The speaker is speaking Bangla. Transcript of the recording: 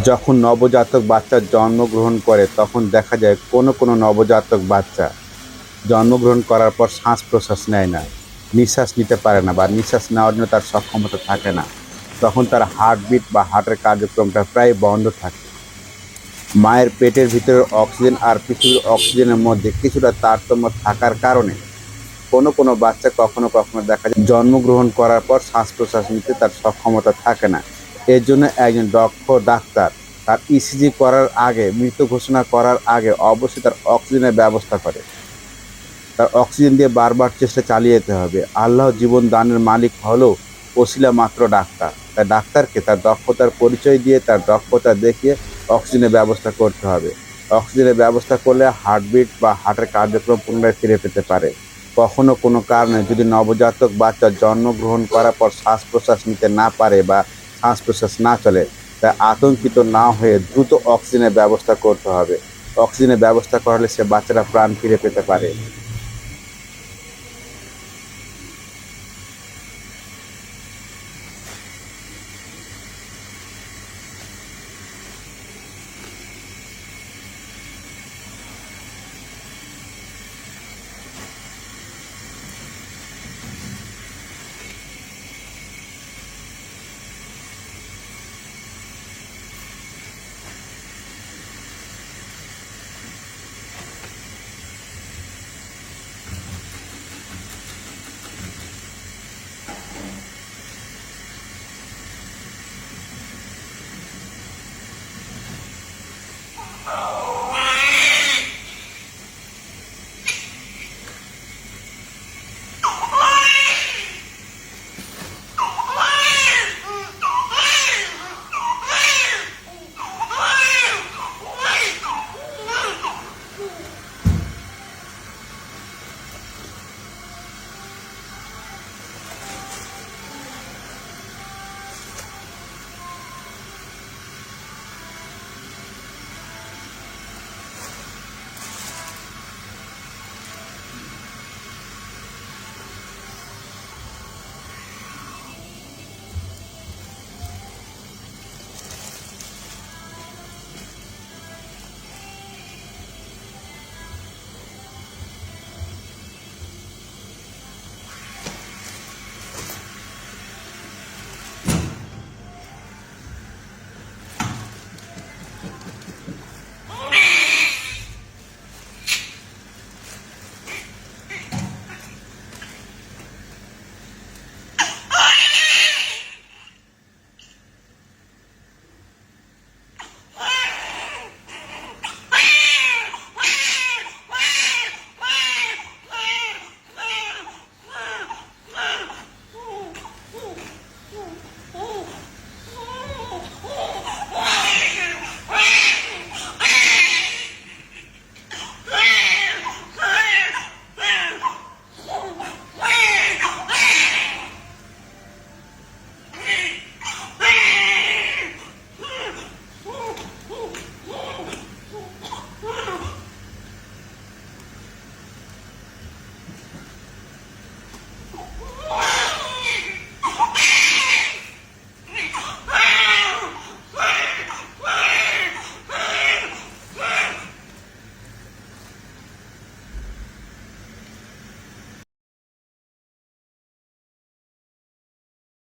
যখন নবজাতক বাচ্চা জন্মগ্রহণ করে তখন দেখা যায় কোনো কোনো নবজাতক বাচ্চা জন্মগ্রহণ করার পর শ্বাস প্রশ্বাস নেয় না, নিঃশ্বাস নিতে পারে না বা নিঃশ্বাস নেওয়ার জন্য তার সক্ষমতা থাকে না। তখন তার হার্টবিট বা হার্টের কার্যক্রমটা প্রায় বন্ধ থাকে। মায়ের পেটের ভিতরে অক্সিজেন আর পৃথিবীর অক্সিজেনের মধ্যে কিছুটা তারতম্য থাকার কারণে কোনো কোনো বাচ্চা কখনো কখনো দেখা যায় জন্মগ্রহণ করার পর শ্বাস প্রশ্বাস নিতে তার সক্ষমতা থাকে না। এর জন্য একজন দক্ষ ডাক্তার তার ইসিজি করার আগে, মৃত ঘোষণা করার আগে অবশ্যই তার অক্সিজেনের ব্যবস্থা করে। তার অক্সিজেন দিয়ে বারবার চেষ্টা চালিয়ে যেতে হবে। আল্লাহ জীবন দানের মালিক হলেও ওসিলা মাত্র ডাক্তার। তাই ডাক্তারকে তার দক্ষতার পরিচয় দিয়ে, তার দক্ষতা দেখিয়ে অক্সিজেনের ব্যবস্থা করতে হবে। অক্সিজেনের ব্যবস্থা করলে হার্টবিট বা হার্টের কার্যক্রম পুনরায় ফিরে পেতে পারে। কখনো কোনো কারণে যদি নবজাতক বাচ্চা জন্মগ্রহণ করার পর শ্বাস প্রশ্বাস নিতে না পারে বা শ্বাস প্রশ্বাস না চলে, তাই আতঙ্কিত না হয়ে দ্রুত অক্সিজেনের ব্যবস্থা করতে হবে। অক্সিজেনের ব্যবস্থা করলে সে বাচ্চারা প্রাণ ফিরে পেতে পারে।